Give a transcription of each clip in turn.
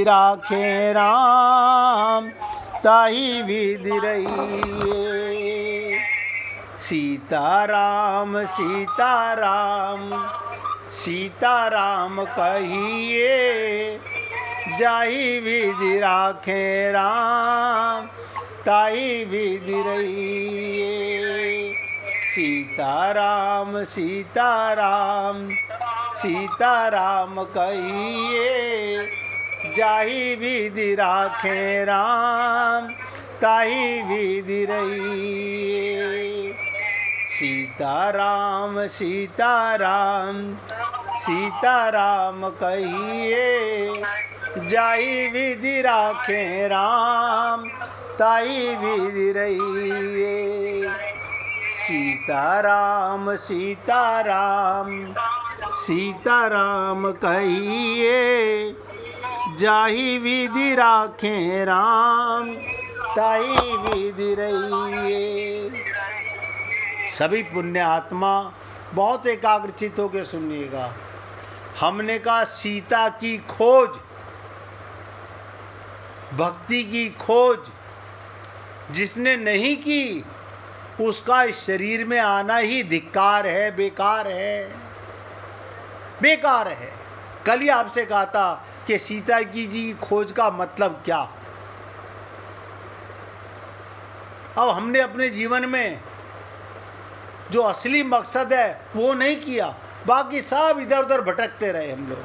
राखे राम ताही विधि रहिए। सीताराम सीताराम सीताराम कहिए, जाही विधि राखे राम ताही विधि रहिए। सीताराम सीताराम सीताराम कहिए, जाही विधि राखे राम ताही विधि रहिए। सीताराम सीताराम सीताराम कहिए, जाही विधि राखे राम ताही विधि रहिए। सीताराम सीताराम सीताराम कहिए, जाही विधि राखे राम ताही विधि रहिए। सभी पुण्य आत्मा बहुत एकाग्रचित होकर सुनिएगा। हमने कहा सीता की खोज, भक्ति की खोज जिसने नहीं की, उसका इस शरीर में आना ही धिक्कार है, बेकार है, बेकार है। कल ही आपसे कहा था कि सीता की खोज का मतलब क्या। अब हमने अपने जीवन में जो असली मकसद है वो नहीं किया, बाकी सब इधर उधर भटकते रहे हम लोग।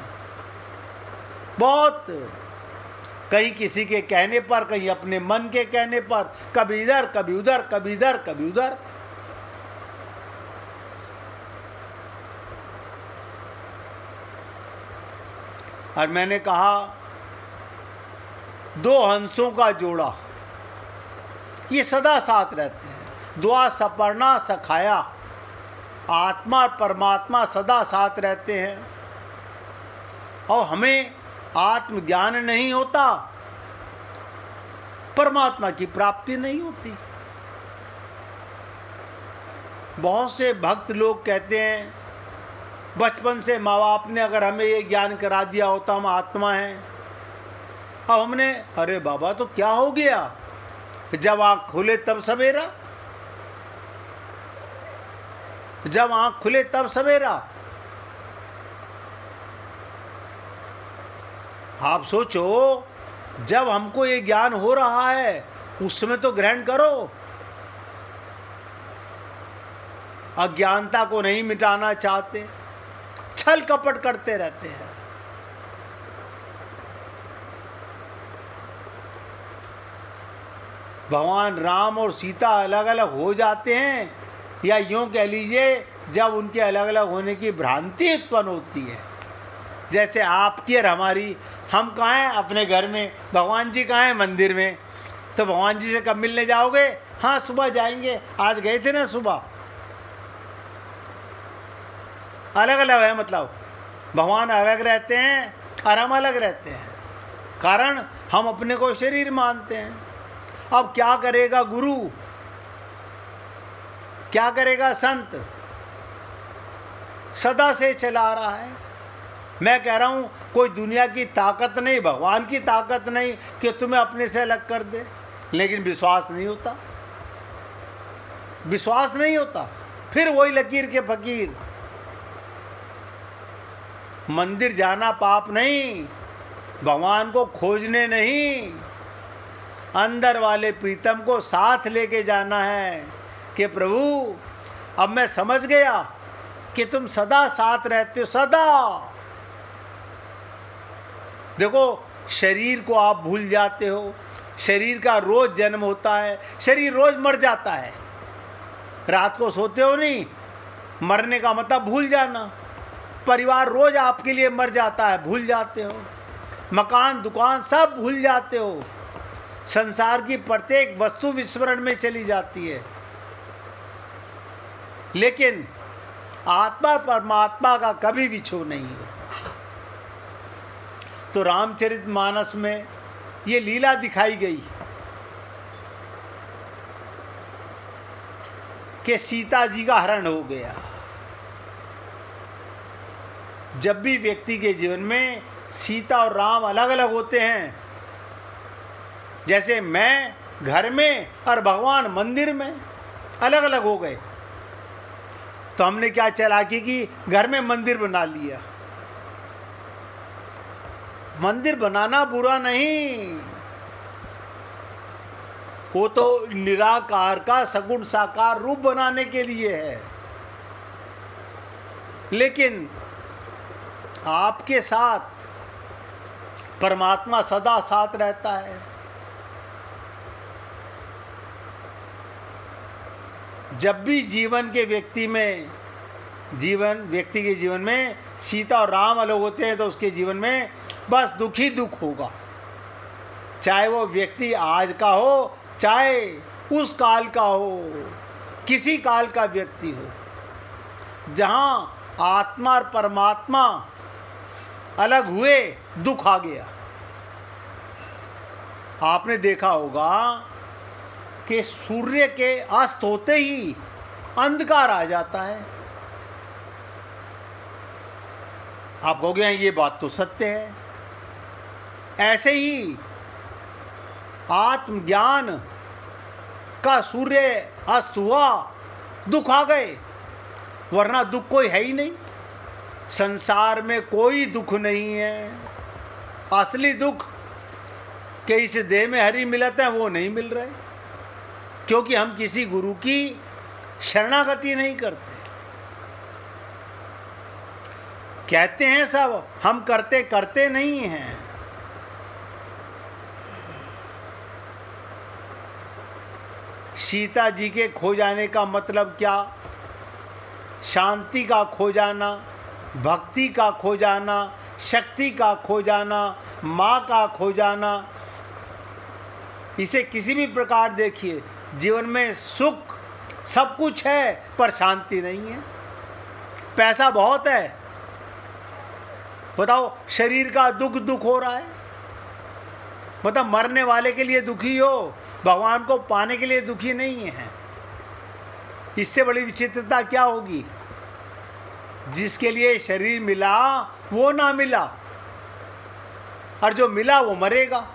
बहुत, कहीं किसी के कहने पर, कहीं अपने मन के कहने पर, कभी इधर कभी उधर, कभी इधर कभी उधर। और मैंने कहा दो हंसों का जोड़ा ये सदा साथ रहते हैं। दुआ सपरना सखाया, आत्मा और परमात्मा सदा साथ रहते हैं। और हमें आत्मज्ञान नहीं होता, परमात्मा की प्राप्ति नहीं होती। बहुत से भक्त लोग कहते हैं, बचपन से माँ बाप ने अगर हमें ये ज्ञान करा दिया होता हम आत्मा हैं। अब हमने, अरे बाबा तो क्या हो गया, जब आँख खुले तब सवेरा, जब आँख खुले तब सवेरा। आप सोचो, जब हमको ये ज्ञान हो रहा है उस समय तो ग्रहण करो। अज्ञानता को नहीं मिटाना चाहते, छल कपट करते रहते हैं। भगवान राम और सीता अलग अलग हो जाते हैं, या यूं कह लीजिए जब उनके अलग अलग होने की भ्रांति उत्पन्न होती है। जैसे आपकी और हमारी, हम कहाँ हैं अपने घर में, भगवान जी कहाँ हैं मंदिर में। तो भगवान जी से कब मिलने जाओगे? हाँ सुबह जाएंगे, आज गए थे ना सुबह। अलग अलग है, मतलब भगवान अलग रहते हैं और हम अलग रहते हैं, कारण हम अपने को शरीर मानते हैं। अब क्या करेगा गुरु, क्या करेगा संत, सदा से चला रहा है। मैं कह रहा हूं कोई दुनिया की ताकत नहीं, भगवान की ताकत नहीं कि तुम्हें अपने से अलग कर दे, लेकिन विश्वास नहीं होता, विश्वास नहीं होता। फिर वही लकीर के फकीर। मंदिर जाना पाप नहीं, भगवान को खोजने नहीं, अंदर वाले प्रीतम को साथ लेके जाना है कि प्रभु अब मैं समझ गया कि तुम सदा साथ रहते हो, सदा। देखो शरीर को आप भूल जाते हो, शरीर का रोज जन्म होता है, शरीर रोज मर जाता है। रात को सोते हो नहीं, मरने का मतलब भूल जाना। परिवार रोज आपके लिए मर जाता है, भूल जाते हो। मकान दुकान सब भूल जाते हो। संसार की प्रत्येक वस्तु विस्मरण में चली जाती है, लेकिन आत्मा परमात्मा का कभी विछोह नहीं होता। तो रामचरितमानस में ये लीला दिखाई गई कि सीता जी का हरण हो गया। जब भी व्यक्ति के जीवन में सीता और राम अलग अलग होते हैं। जैसे मैं घर में और भगवान मंदिर में अलग अलग हो गए। तो हमने क्या चालाकी की, घर में मंदिर बना लिया। मंदिर बनाना बुरा नहीं, वो तो निराकार का सगुण साकार रूप बनाने के लिए है। लेकिन आपके साथ परमात्मा सदा साथ रहता है। जब भी जीवन के व्यक्ति के जीवन में सीता और राम अलग होते हैं तो उसके जीवन में बस दुख ही दुख होगा। चाहे वो व्यक्ति आज का हो, चाहे उस काल का हो, किसी काल का व्यक्ति हो। जहां आत्मा और परमात्मा अलग हुए, दुख आ गया। आपने देखा होगा कि सूर्य के अस्त होते ही अंधकार आ जाता है। आप कहोगे ये बात तो सत्य है। ऐसे ही आत्मज्ञान का सूर्य अस्त हुआ, दुख आ गए, वरना दुख कोई है ही नहीं। संसार में कोई दुख नहीं है। असली दुख के इस देह में हरि मिलत है, वो नहीं मिल रहे, क्योंकि हम किसी गुरु की शरणागति नहीं करते। कहते हैं सब, हम करते नहीं हैं। सीता जी के खो जाने का मतलब क्या? शांति का खो जाना, भक्ति का खो जाना, शक्ति का खो जाना, माँ का खो जाना। इसे किसी भी प्रकार देखिए, जीवन में सुख सब कुछ है पर शांति नहीं है। पैसा बहुत है, बताओ शरीर का दुख हो रहा है। मतलब मरने वाले के लिए दुखी हो, भगवान को पाने के लिए दुखी नहीं है। इससे बड़ी विचित्रता क्या होगी? जिसके लिए शरीर मिला वो ना मिला, और जो मिला वो मरेगा।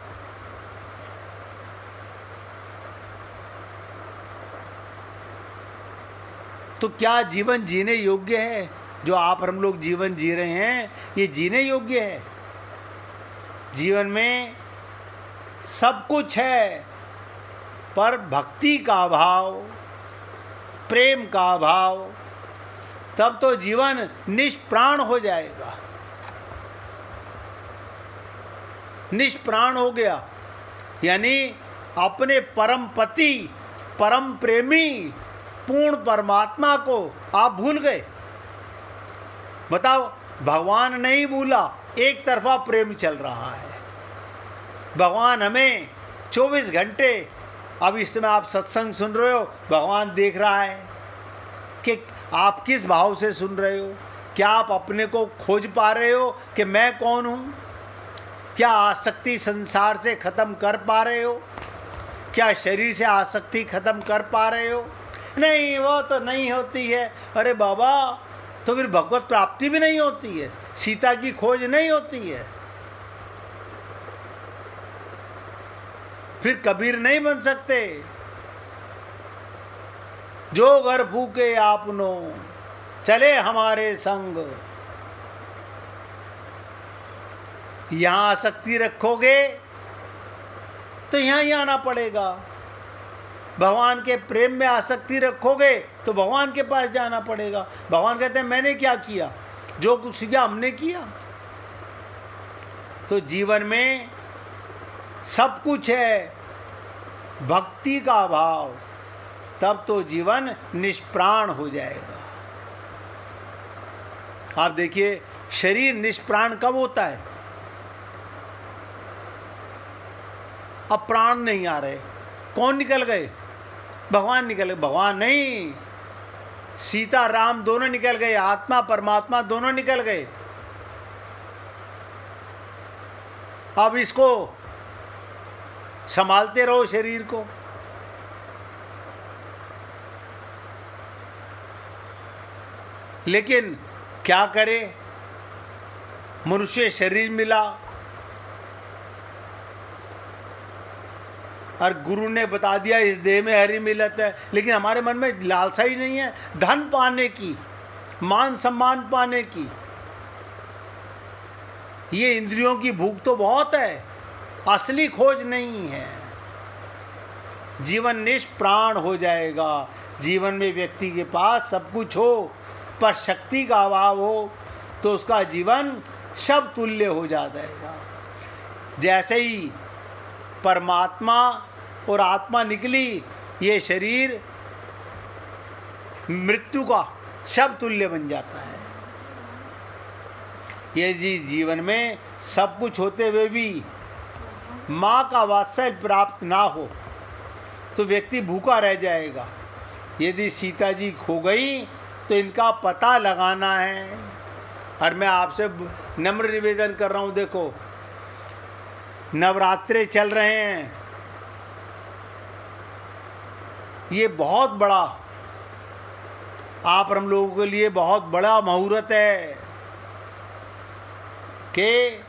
तो क्या जीवन जीने योग्य है? जो आप हम लोग जीवन जी रहे हैं, ये जीने योग्य है? जीवन में सब कुछ है, पर भक्ति का अभाव, प्रेम का अभाव, तब तो जीवन निष्प्राण हो जाएगा। निष्प्राण हो गया यानी अपने परम पति, परम प्रेमी, पूर्ण परमात्मा को आप भूल गए। बताओ, भगवान नहीं भूला, एक तरफा प्रेम चल रहा है। भगवान हमें 24 घंटे, अब इस समय आप सत्संग सुन रहे हो, भगवान देख रहा है कि आप किस भाव से सुन रहे हो। क्या आप अपने को खोज पा रहे हो कि मैं कौन हूँ? क्या आसक्ति संसार से खत्म कर पा रहे हो? क्या शरीर से आसक्ति खत्म कर पा रहे हो? नहीं, वो तो नहीं होती है। अरे बाबा, तो फिर भगवत प्राप्ति भी नहीं होती है, सीता की खोज नहीं होती है, फिर कबीर नहीं बन सकते। जो घर फूके आपनो, चले हमारे संग। यहां आसक्ति रखोगे तो यहां ही आना पड़ेगा। भगवान के प्रेम में आसक्ति रखोगे तो भगवान के पास जाना पड़ेगा। भगवान कहते हैं मैंने क्या किया? जो कुछ किया हमने किया। तो जीवन में सब कुछ है, भक्ति का अभाव, तब तो जीवन निष्प्राण हो जाएगा। आप देखिए, शरीर निष्प्राण कब होता है? अब प्राण नहीं आ रहे। कौन निकल गए? भगवान निकल गए। भगवान नहीं, सीता राम दोनों निकल गए, आत्मा परमात्मा दोनों निकल गए। अब इसको संभालते रहो शरीर को। लेकिन क्या करें? मनुष्य शरीर मिला और गुरु ने बता दिया इस देह में हरी मिलत है, लेकिन हमारे मन में लालसा ही नहीं है धन पाने की, मान सम्मान पाने की। ये इंद्रियों की भूख तो बहुत है, असली खोज नहीं है। जीवन निष्प्राण हो जाएगा। जीवन में व्यक्ति के पास सब कुछ हो पर शक्ति का अभाव हो तो उसका जीवन शव तुल्य हो जाएगा। जैसे ही परमात्मा और आत्मा निकली, ये शरीर मृत्यु का शव तुल्य बन जाता है। ये जीवन में सब कुछ होते हुए भी माँ का वात्सल्य प्राप्त ना हो तो व्यक्ति भूखा रह जाएगा। यदि सीता जी खो गई तो इनका पता लगाना है। और मैं आपसे नम्र निवेदन कर रहा हूँ, देखो नवरात्रे चल रहे हैं, ये बहुत बड़ा आप हम लोगों के लिए बहुत बड़ा मुहूर्त है कि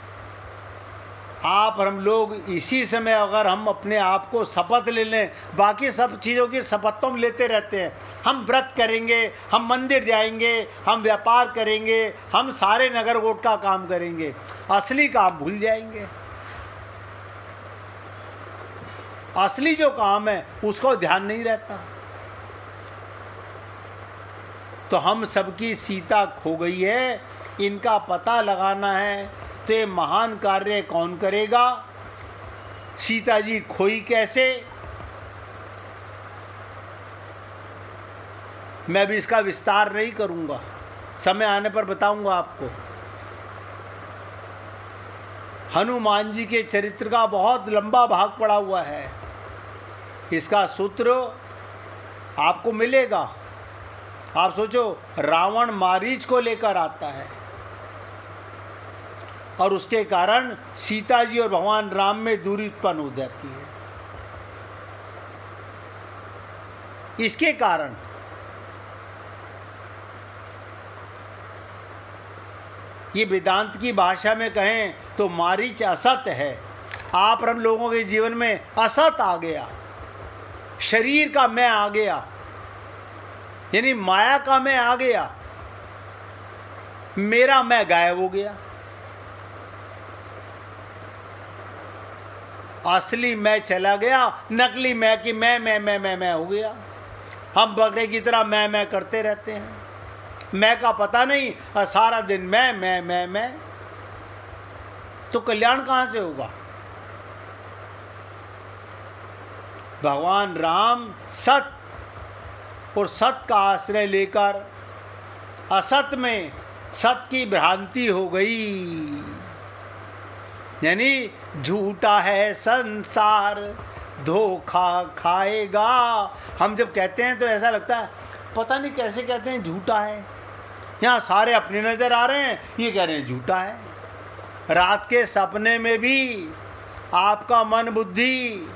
आप हम लोग इसी समय अगर हम अपने आप को शपथ ले लें, बाकी सब चीज़ों की शपथ तो हम लेते रहते हैं, हम व्रत करेंगे, हम मंदिर जाएंगे, हम व्यापार करेंगे, हम सारे नगर कोट का काम करेंगे, असली काम भूल जाएंगे। असली जो काम है उसको ध्यान नहीं रहता। तो हम सबकी सीता खो गई है, इनका पता लगाना है। तो ये महान कार्य कौन करेगा? सीता जी खोई कैसे? मैं भी इसका विस्तार नहीं करूंगा, समय आने पर बताऊंगा आपको। हनुमान जी के चरित्र का बहुत लंबा भाग पड़ा हुआ है, इसका सूत्र आपको मिलेगा। आप सोचो, रावण मारीच को लेकर आता है और उसके कारण सीता जी और भगवान राम में दूरी उत्पन्न हो जाती है। इसके कारण ये वेदांत की भाषा में कहें तो मारीच असत है। आप हम लोगों के जीवन में असत आ गया, शरीर का मैं आ गया, यानी माया का मैं आ गया, मेरा मैं गायब हो गया, असली मैं चला गया, नकली मैं की मैं हो गया। हम बगले की तरह मैं करते रहते हैं, मैं का पता नहीं और सारा दिन मैं तो कल्याण कहां से होगा? भगवान राम सत और सत का आश्रय लेकर असत में सत की भ्रांति हो गई, यानी झूठा है संसार धोखा खाएगा। हम जब कहते हैं तो ऐसा लगता है पता नहीं कैसे कहते हैं झूठा है, यहाँ सारे अपने नजर आ रहे हैं, ये कह रहे हैं झूठा है। रात के सपने में भी आपका मन बुद्धि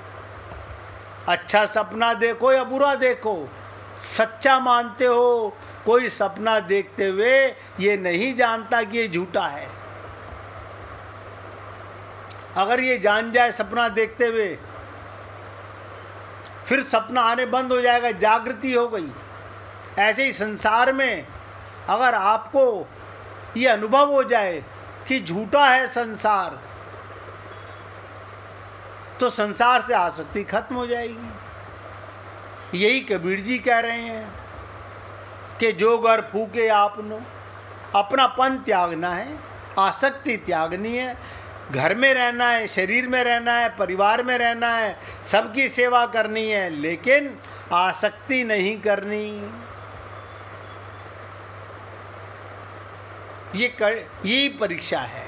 अच्छा सपना देखो या बुरा देखो, सच्चा मानते हो, कोई सपना देखते हुए ये नहीं जानता कि ये झूठा है। अगर ये जान जाए सपना देखते हुए, फिर सपना आने बंद हो जाएगा, जागृति हो गई। ऐसे ही संसार में अगर आपको ये अनुभव हो जाए कि झूठा है संसार, तो संसार से आसक्ति खत्म हो जाएगी। यही कबीर जी कह रहे हैं कि जो घर फूके आपनो, अपनापन त्यागना है, आसक्ति त्यागनी है, घर में रहना है, शरीर में रहना है, परिवार में रहना है, सबकी सेवा करनी है, लेकिन आसक्ति नहीं करनी। यही परीक्षा है।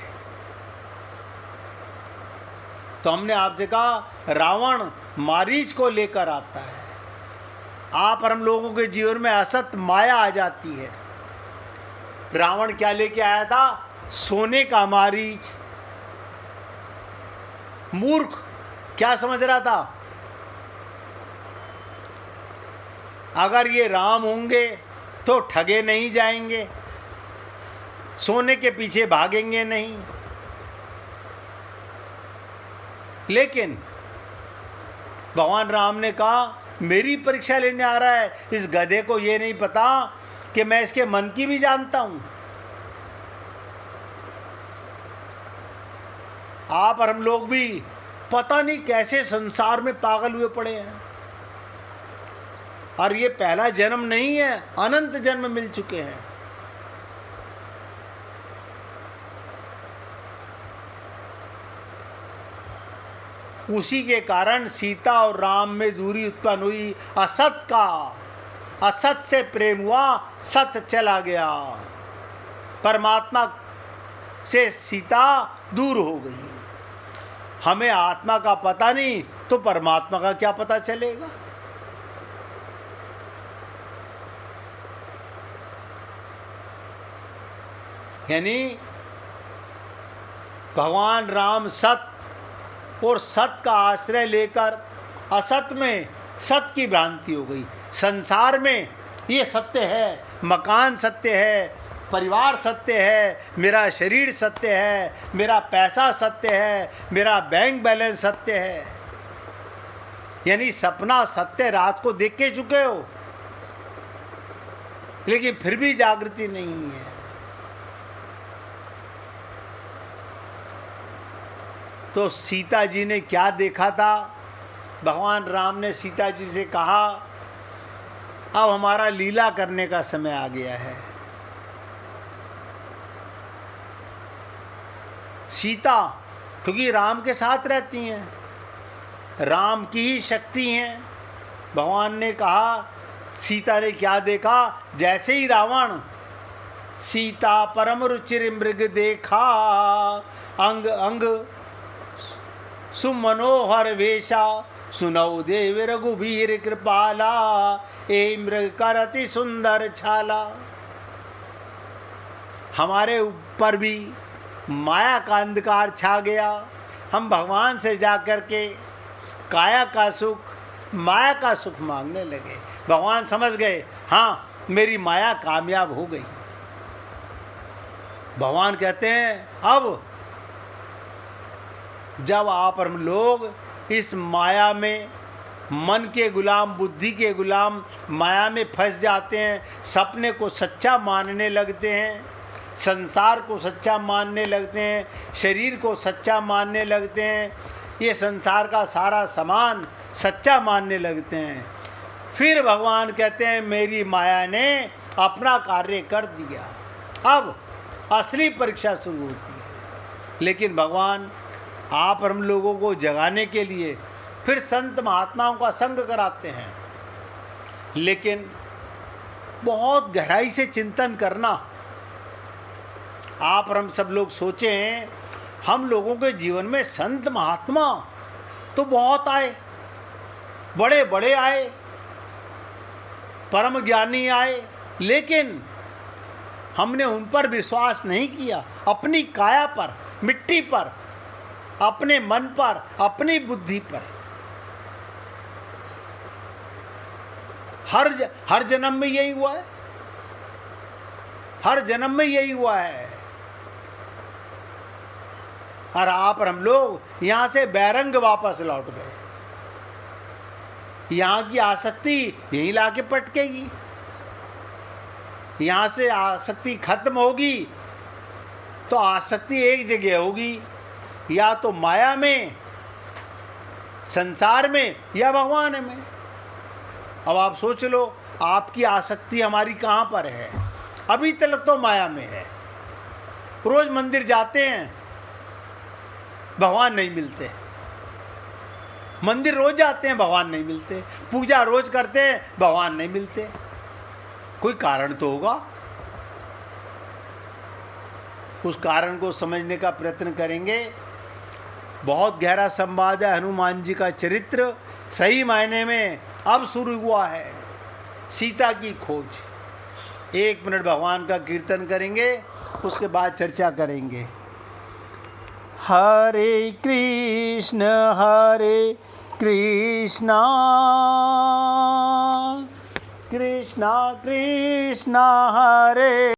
तो हमने आपसे कहा रावण मारीच को लेकर आता है, आप और हम लोगों के जीवन में असत माया आ जाती है। रावण क्या लेके आया था? सोने का मारीच। मूर्ख क्या समझ रहा था? अगर ये राम होंगे तो ठगे नहीं जाएंगे, सोने के पीछे भागेंगे नहीं। लेकिन भगवान राम ने कहा मेरी परीक्षा लेने आ रहा है, इस गधे को ये नहीं पता कि मैं इसके मन की भी जानता हूं। आप और हम लोग भी पता नहीं कैसे संसार में पागल हुए पड़े हैं, और ये पहला जन्म नहीं है, अनंत जन्म मिल चुके हैं। उसी के कारण सीता और राम में दूरी उत्पन्न हुई। असत से प्रेम हुआ, सत चला गया। परमात्मा से सीता दूर हो गई। हमें आत्मा का पता नहीं तो परमात्मा का क्या पता चलेगा। यानी भगवान राम सत और सत का आश्रय लेकर असत में सत की भ्रांति हो गई। संसार में ये सत्य है, मकान सत्य है, परिवार सत्य है, मेरा शरीर सत्य है, मेरा पैसा सत्य है, मेरा बैंक बैलेंस सत्य है। यानी सपना सत्य रात को देख के चुके हो, लेकिन फिर भी जागृति नहीं है। तो सीता जी ने क्या देखा था? भगवान राम ने सीता जी से कहा अब हमारा लीला करने का समय आ गया है। सीता क्योंकि राम के साथ रहती हैं, राम की ही शक्ति हैं। भगवान ने कहा, सीता ने क्या देखा? जैसे ही रावण सीता परम रुचिर मृग देखा, अंग अंग सुमनोहर वेशा, सुनौ देव रघुवीर कृपाला, ए मृग कर अति सुंदर छाला। हमारे ऊपर भी माया का अंधकार छा गया। हम भगवान से जाकर के काया का सुख, माया का सुख मांगने लगे। भगवान समझ गए, हाँ मेरी माया कामयाब हो गई। भगवान कहते हैं अब जब आप हम लोग इस माया में, मन के गुलाम, बुद्धि के गुलाम, माया में फंस जाते हैं, सपने को सच्चा मानने लगते हैं, संसार को सच्चा मानने लगते हैं, शरीर को सच्चा मानने लगते हैं, ये संसार का सारा सामान सच्चा मानने लगते हैं, फिर भगवान कहते हैं मेरी माया ने अपना कार्य कर दिया। अब असली परीक्षा शुरू होती है। लेकिन भगवान आप हम लोगों को जगाने के लिए फिर संत महात्माओं का संग कराते हैं। लेकिन बहुत गहराई से चिंतन करना। आप और हम सब लोग सोचें, हम लोगों के जीवन में संत महात्मा तो बहुत आए, बड़े बड़े आए, परम ज्ञानी आए, लेकिन हमने उन पर विश्वास नहीं किया। अपनी काया पर, मिट्टी पर, अपने मन पर, अपनी बुद्धि पर। हर जन्म में यही हुआ है, हर जन्म में यही हुआ है। और आप और हम लोग यहां से बैरंग वापस लौट गए। यहां की आसक्ति यहीं लाके पटकेगी। यहां से आसक्ति खत्म होगी तो आसक्ति एक जगह होगी, या तो माया में, संसार में, या भगवान में। अब आप सोच लो, आपकी आसक्ति हमारी कहाँ पर है? अभी तक तो माया में है। रोज मंदिर जाते हैं, भगवान नहीं मिलते। मंदिर रोज जाते हैं, भगवान नहीं मिलते। पूजा रोज करते हैं, भगवान नहीं मिलते। कोई कारण तो होगा। उस कारण को समझने का प्रयत्न करेंगे। बहुत गहरा संवाद है। हनुमान जी का चरित्र सही मायने में अब शुरू हुआ है। सीता की खोज। 1 मिनट भगवान का कीर्तन करेंगे, उसके बाद चर्चा करेंगे। हरे कृष्ण कृष्णा कृष्णा हरे